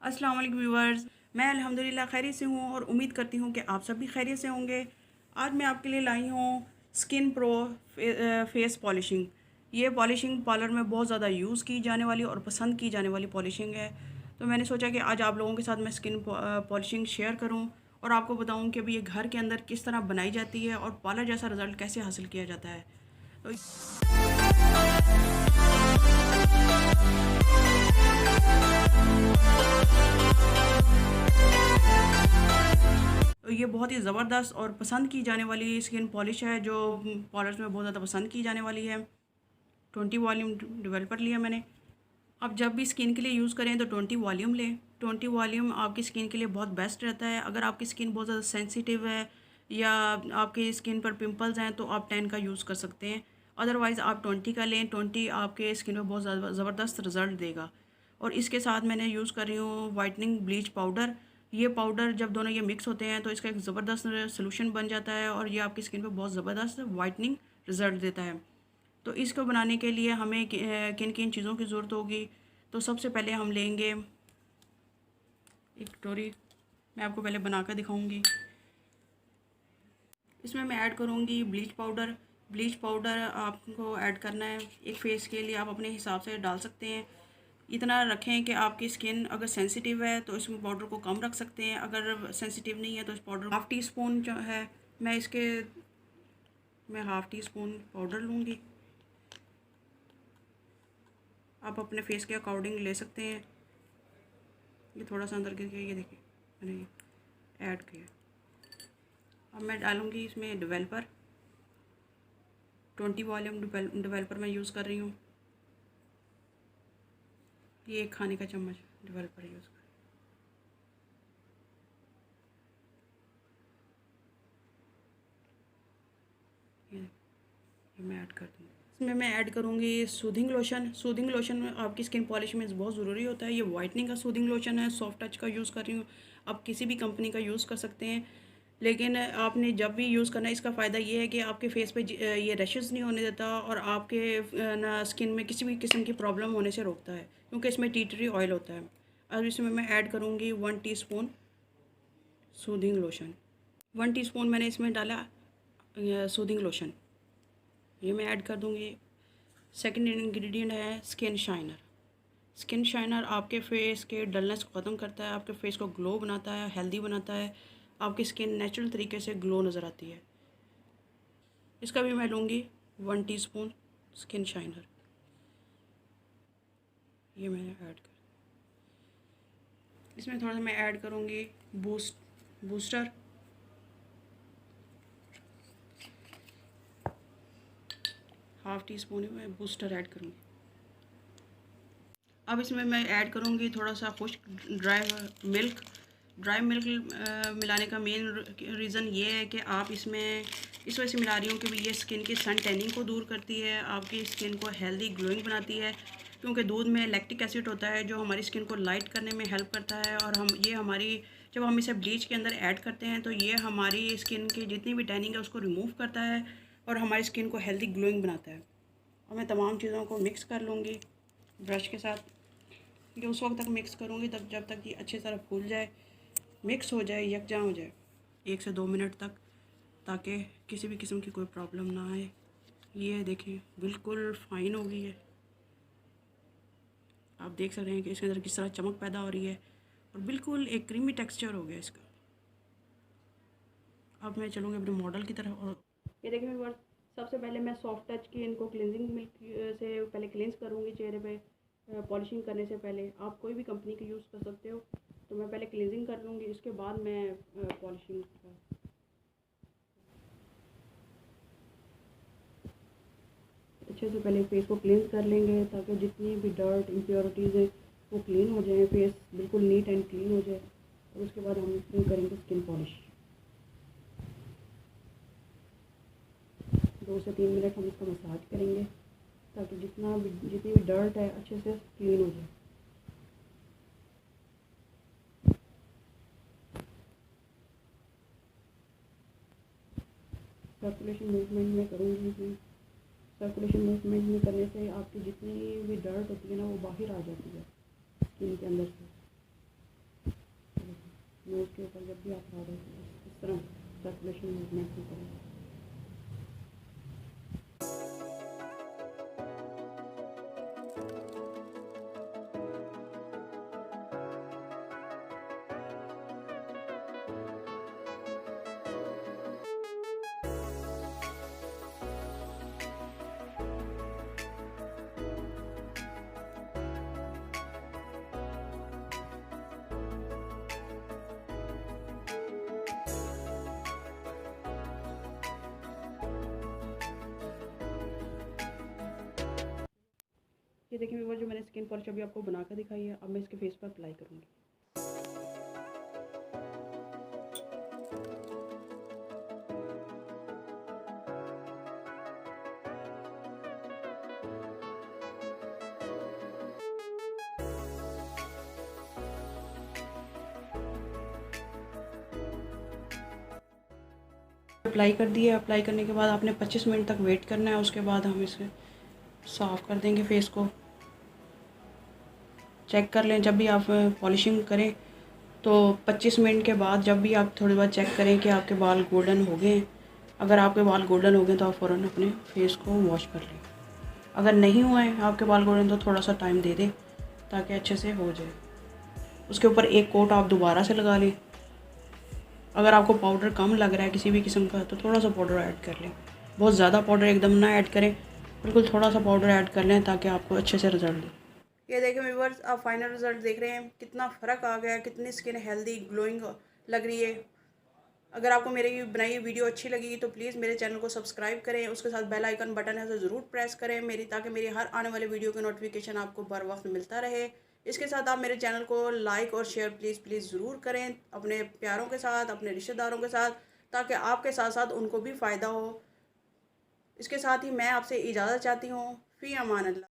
अस्सलाम वालेकुम व्यूवर्स। मैं अल्हम्दुलिल्लाह खैरियत से हूँ और उम्मीद करती हूँ कि आप सब भी खैरियत से होंगे। आज मैं आपके लिए लाई हूँ स्किन प्रो फेस पॉलिशिंग। ये पॉलिशिंग पार्लर में बहुत ज़्यादा यूज़ की जाने वाली और पसंद की जाने वाली पॉलिशिंग है। तो मैंने सोचा कि आज आप लोगों के साथ मैं स्किन पॉलिशिंग शेयर करूँ और आपको बताऊँ कि अभी ये घर के अंदर किस तरह बनाई जाती है और पार्लर जैसा रिज़ल्ट कैसे हासिल किया जाता है। तो तो ये बहुत ही ज़बरदस्त और पसंद की जाने वाली स्किन पॉलिश है जो पार्लर्स में बहुत ज़्यादा पसंद की जाने वाली है। 20 वॉल्यूम डेवलपर लिया मैंने। अब जब भी स्किन के लिए यूज़ करें तो 20 वॉल्यूम लें। 20 वॉल्यूम आपकी स्किन के लिए बहुत बेस्ट रहता है। अगर आपकी स्किन बहुत ज़्यादा सेंसिटिव है या आपकी स्किन पर पिंपल्स हैं तो आप 10 का यूज़ कर सकते हैं। अदरवाइज़ आप 20 का लें। 20 आपके स्किन पर बहुत ज़्यादा ज़बरदस्त रिज़ल्ट देगा। और इसके साथ मैंने यूज़ कर रही हूँ वाइटनिंग ब्लीच पाउडर। ये पाउडर जब दोनों ये मिक्स होते हैं तो इसका एक ज़बरदस्त सोल्यूशन बन जाता है और ये आपकी स्किन पर बहुत ज़बरदस्त वाइटनिंग रिज़ल्ट देता है। तो इसको बनाने के लिए हमें किन किन चीज़ों की ज़रूरत होगी। तो सबसे पहले हम लेंगे एक कटोरी। मैं आपको पहले बना कर दिखाऊंगी। इसमें मैं ऐड करूंगी ब्लीच पाउडर। ब्लीच पाउडर आपको ऐड करना है एक फेस के लिए, आप अपने हिसाब से डाल सकते हैं। इतना रखें कि आपकी स्किन अगर सेंसिटिव है तो इसमें पाउडर को कम रख सकते हैं, अगर सेंसिटिव नहीं है तो इस पाउडर हाफ़ टी स्पून जो है मैं हाफ़ टी स्पून पाउडर लूँगी। आप अपने फेस के अकॉर्डिंग ले सकते हैं। ये थोड़ा सा अंदर गिर गया, ये देखिए मैंने ये ऐड किया। अब मैं डालूँगी इसमें डेवलपर। 20 वॉल्यूम डेवलपर मैं यूज़ कर रही हूँ। ये एक खाने का चम्मच डेवलपर यूज़ कर। ये मैं ऐड कर दूँगी। इसमें मैं ऐड करूँगी सूदिंग लोशन। सूदिंग लोशन आपकी स्किन पॉलिश में बहुत ज़रूरी होता है। ये वाइटनिंग का सूदिंग लोशन है, सॉफ्ट टच का यूज़ कर रही हूँ। आप किसी भी कंपनी का यूज़ कर सकते हैं, लेकिन आपने जब भी यूज़ करना है इसका फ़ायदा ये है कि आपके फेस पे ये रैशेस नहीं होने देता और आपके ना स्किन में किसी भी किस्म की प्रॉब्लम होने से रोकता है, क्योंकि इसमें टी ट्री ऑयल होता है। अब इसमें मैं ऐड करूँगी 1 टीस्पून सूदिंग लोशन। 1 टीस्पून मैंने इसमें डाला सूदिंग लोशन। ये मैं ऐड कर दूँगी। सेकंड इंग्रेडिएंट है स्किन शाइनर। स्किन शाइनर आपके फेस के डलनेस को ख़त्म करता है, आपके फेस को ग्लो बनाता है, हेल्दी बनाता है। आपकी स्किन नेचुरल तरीके से ग्लो नज़र आती है। इसका भी मैं लूँगी 1 टीस्पून स्किन शाइनर। ये मैंने ऐड कर। इसमें थोड़ा सा मैं ऐड करूँगी बूस्टर। हाफ़ टी स्पून ही मैं बूस्टर ऐड करूँगी। अब इसमें मैं ऐड करूँगी थोड़ा सा खुश्क ड्राई मिल्क। ड्राई मिल्क मिलाने का मेन रीज़न ये है कि आप इसमें इस वजह से मिला रही हूँ कि ये स्किन की सन टैनिंग को दूर करती है, आपकी स्किन को हेल्दी ग्लोइंग बनाती है, क्योंकि दूध में लैक्टिक एसिड होता है जो हमारी स्किन को लाइट करने में हेल्प करता है। और जब हम इसे ब्लीच के अंदर ऐड करते हैं तो ये हमारी स्किन की जितनी भी टैनिंग है उसको रिमूव करता है और हमारी स्किन को हेल्दी ग्लोइंग बनाता है। और मैं तमाम चीज़ों को मिक्स कर लूँगी ब्रश के साथ। ये उस वक्त तक मिक्स करूँगी तब जब तक ये अच्छी तरह फूल जाए, मिक्स हो जाए, यकजा हो जाए 1 से 2 मिनट तक, ताकि किसी भी किस्म की कोई प्रॉब्लम ना आए। ये देखिए बिल्कुल फ़ाइन हो गई है। आप देख सकते हैं कि इसके अंदर किस तरह चमक पैदा हो रही है और बिल्कुल एक क्रीमी टेक्सचर हो गया इसका। अब मैं चलूँगी अपने मॉडल की तरफ। और ये देखिए मेरे पास सबसे पहले मैं सॉफ्ट टच की इनको क्लिनजिंग मिल्क से पहले क्लिनज़ करूँगी चेहरे पे। पॉलिशिंग करने से पहले आप कोई भी कंपनी का यूज़ कर सकते हो। तो मैं पहले क्लिनजिंग कर लूँगी, इसके बाद मैं पॉलिशिंग अच्छे से पहले फेस को क्लींस कर लेंगे ताकि जितनी भी डर्ट इम्प्योरिटीज़ है वो क्लीन हो जाए, फेस बिल्कुल नीट एंड क्लीन हो जाए। और उसके बाद हम करेंगे स्किन पॉलिश। 2 से 3 मिनट हम इसका मसाज करेंगे ताकि जितनी भी डर्ट है अच्छे से क्लीन हो जाए। सर्कुलेशन मूवमेंट में करूँगी। सर्कुलेशन मूवमेंट में करने से आपकी जितनी भी डर्ट होती है ना वो बाहर आ जाती है स्किन के अंदर से। जब भी आप प्रोडक्ट इस तरह सर्कुलेशन मूवमेंट में करें। ये देखिए व्यूअर, जो मैंने स्किन पॉलिश अभी आपको बनाकर दिखाई है, अब मैं इसके फेस पर अप्लाई करूँगी। अप्लाई कर दिया। अप्लाई करने के बाद आपने 25 मिनट तक वेट करना है। उसके बाद हम इसे साफ़ कर देंगे फेस को। चेक कर लें, जब भी आप पॉलिशिंग करें तो 25 मिनट के बाद जब भी आप थोड़ी बार चेक करें कि आपके बाल गोल्डन हो गए हैं। अगर आपके बाल गोल्डन हो गए तो आप फ़ौरन अपने फेस को वॉश कर लें। अगर नहीं हुए हैं आपके बाल गोल्डन तो थोड़ा सा टाइम दे दें ताकि अच्छे से हो जाए। उसके ऊपर एक कोट आप दोबारा से लगा लें। अगर आपको पाउडर कम लग रहा है किसी भी किस्म का तो थोड़ा सा पाउडर ऐड कर लें। बहुत ज़्यादा पाउडर एकदम ना ऐड करें, बिल्कुल थोड़ा सा पाउडर ऐड कर लें ताकि आपको अच्छे से रिजल्ट दे। ये देखें व्यूअर्स, आप फाइनल रिजल्ट देख रहे हैं, कितना फ़र्क आ गया है, कितनी स्किन हेल्दी ग्लोइंग लग रही है। अगर आपको मेरी बनाई वीडियो अच्छी लगी तो प्लीज़ मेरे चैनल को सब्सक्राइब करें, उसके साथ बेल आइकन बटन है तो ज़रूर प्रेस करें ताकि मेरी हर आने वाले वीडियो की नोटिफिकेशन आपको बर वक्त मिलता रहे। इसके साथ आप मेरे चैनल को लाइक और शेयर प्लीज़ ज़रूर करें अपने प्यारों के साथ, अपने रिश्तेदारों के साथ, ताकि आपके साथ साथ उनको भी फ़ायदा हो। इसके साथ ही मैं आपसे इजाज़त चाहती हूँ। फ़ी अमान अल्लाह।